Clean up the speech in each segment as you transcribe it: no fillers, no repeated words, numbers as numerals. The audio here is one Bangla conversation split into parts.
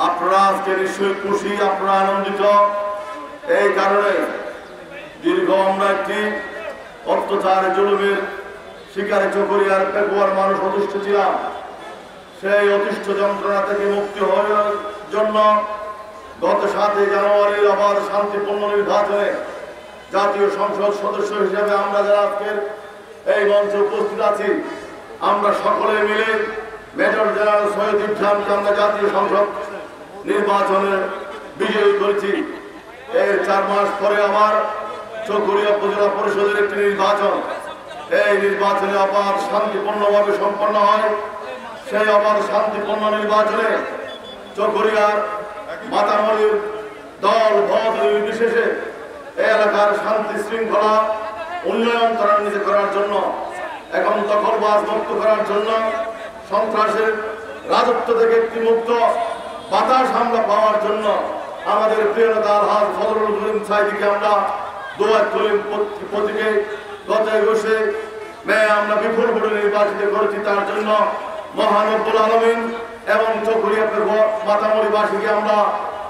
আপনারা আজকে নিশ্চয়ই খুশি, আপনারা আনন্দিত। এই কারণে দীর্ঘ আমরা একটি অত্যাচার জুলুমের শিকারে চকরিয়ার পেকুয়ার মানুষ অতিষ্ঠ ছিলাম। সেই অতিষ্ঠ যন্ত্রণা থেকে মুক্তি হওয়ার জন্য গত 7 জানুয়ারি আবার শান্তিপূর্ণ নির্বাচনে জাতীয় সংসদ সদস্য হিসেবে আমরা যারা আজকের এই মঞ্চে উপস্থিত আছি, আমরা সকলে মিলে মেজর জেনারেল সৈয়দ ইব্রাহিমকে আমরা জাতীয় সংসদ নির্বাচনে বিজয়ী করেছি। এর 4 মাস পরে আবার চকরিয়া উপজেলা পরিষদের একটি নির্বাচন, এই নির্বাচনে আবার শান্তিপূর্ণভাবে সম্পন্ন হয়। সেই আবার শান্তিপূর্ণ নির্বাচনে চকরিয়ার মাতামরির দল ভোট নির্বিশেষে এলাকার শান্তি শৃঙ্খলা উন্নয়ন ত্বরান্বিত করার জন্য, এখন দখলবাজ মুক্ত করার জন্য, সন্ত্রাসের রাজত্ব থেকে একটি মুক্ত বাতাস আমরা পাওয়ার জন্য আমাদের প্রিয় নেতা আলহাজ ফজলুল করিম সাঈদীকে আমরা দোয়া করিম প্রতীকে গত 21 মে আমরা বিপুল ভোটে নির্বাচিত করেছি। তার জন্য মহান রব্বুল আলামিন এবং চকরিয়া মাতামরিবাসীকে আমরা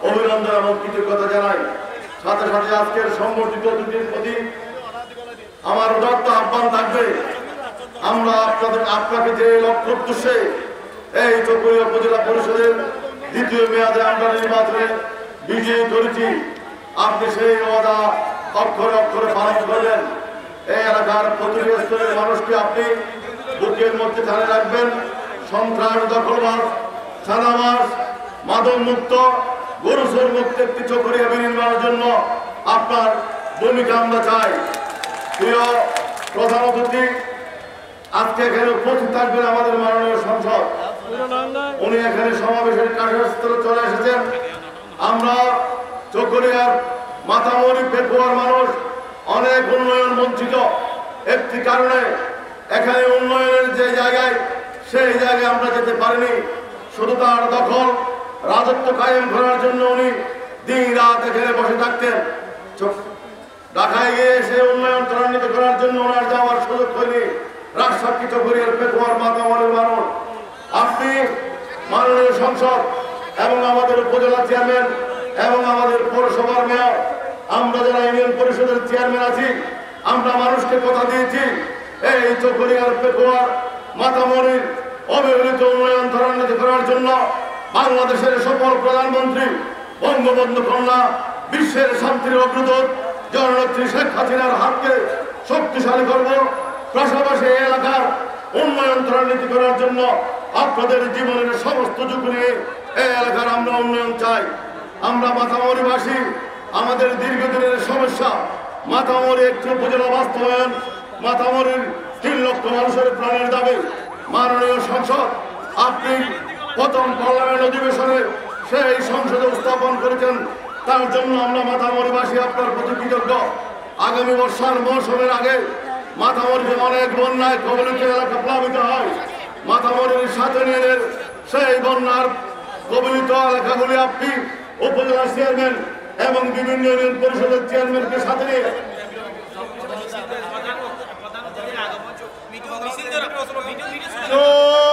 অভিনন্দন এবং কৃতজ্ঞতা জানাই। সাথে সাথে আজকের সংগঠিত অতিথির প্রতি আমার উদাত্ত আহ্বান থাকবে, আমরা আপনাকে যে লক্ষ্য উদ্দেশ্যে এই চকরিয়া উপজেলা পরিষদের 2য় মেয়াদে আমরা নির্বাচনে বিজয়ী করেছি, আপনি সেই ওয়াদা অক্ষরে অক্ষরে পালন করবেন। এই এলাকার প্রতিটি স্তরের মানুষকে আপনি বুকের মধ্যে ধারে রাখবেন। সন্ত্রাস, দখলবাজ, ছানাবাস, মাদক মুক্ত, গরুসর মুক্ত একটি চকরিয়া বিনির্মাণের জন্য আপনার ভূমিকা আমরা চাই। প্রিয় প্রধান অতিথি, আজকে এখানে উপস্থিত থাকবেন আমাদের মাননীয় সংসদ, উনি এখানে সমাবেশের কার্যস্থলে চলে এসেছেন। আমরা চকরিয়ার মাতামরি পেকুয়ার মানুষ অনেক উন্নয়ন বঞ্চিত, একটি কারণে এখানে উন্নয়নের যে জায়গায় সেই জায়গায় আমরা যেতে পারিনি। শুধু তার দখল রাজত্ব কায়েম করার জন্য উনি দিন রাত এখানে বসে থাকতেন। ঢাকায় গিয়ে সে উন্নয়ন ত্বরান্বিত করার জন্য ওনার যাওয়ার সুযোগ হয়নি। রাজশাহী চকরিয়ার পেকুয়ার মাতামরির মানুষ, আপনি মাননীয় সংসদ এবং আমাদের উপজেলা চেয়ারম্যান এবং আমাদের পৌরসভার মেয়র, আমরা যারা ইউনিয়ন পরিষদের চেয়ারম্যান আছি, আমরা মানুষকে কথা দিয়েছি এই চকরিয়ার পেকুয়ার মাতামরির অবহেলিত উন্নয়ন ত্বরান্বিত করার জন্য বাংলাদেশের সফল প্রধানমন্ত্রী বঙ্গবন্ধু কন্যা, বিশ্বের শান্তির অগ্রদূত জননেত্রী শেখ হাসিনার হাতকে শক্তিশালী করব। পাশাপাশি এই এলাকার উন্নয়ন ত্বরান্বিত করার জন্য আপনাদের জীবনের সমস্ত ঝুঁকি নিয়ে এই এলাকার আমরা উন্নয়ন চাই। আমরা মাতামরিবাসী, আমাদের দীর্ঘদিনের সমস্যা মাতামরি একটি উপজেলা বাস্তবায়ন, মাতামরির 3 লক্ষ মানুষের প্রাণের দাবি। মাননীয় সংসদ, আপনি প্রথম পার্লামেন্ট অধিবেশনে সেই সংসদে উত্থাপন করেছেন, তার জন্য আমরা মাতামরিবাসী আপনার প্রতি কৃতজ্ঞ। আগামী বর্ষার মৌসুমের আগে মাতামরিতে অনেক বন্যায় কবলিত এলাকা প্লাবিত হয়। মাতামরির সাথে নিয়ে সেই বন্যার কবলিত এলাকাগুলি আপনি উপজেলা চেয়ারম্যান এবং বিভিন্ন ইউনিয়ন পরিষদের চেয়ারম্যানকে সাথে নিয়ে চুপ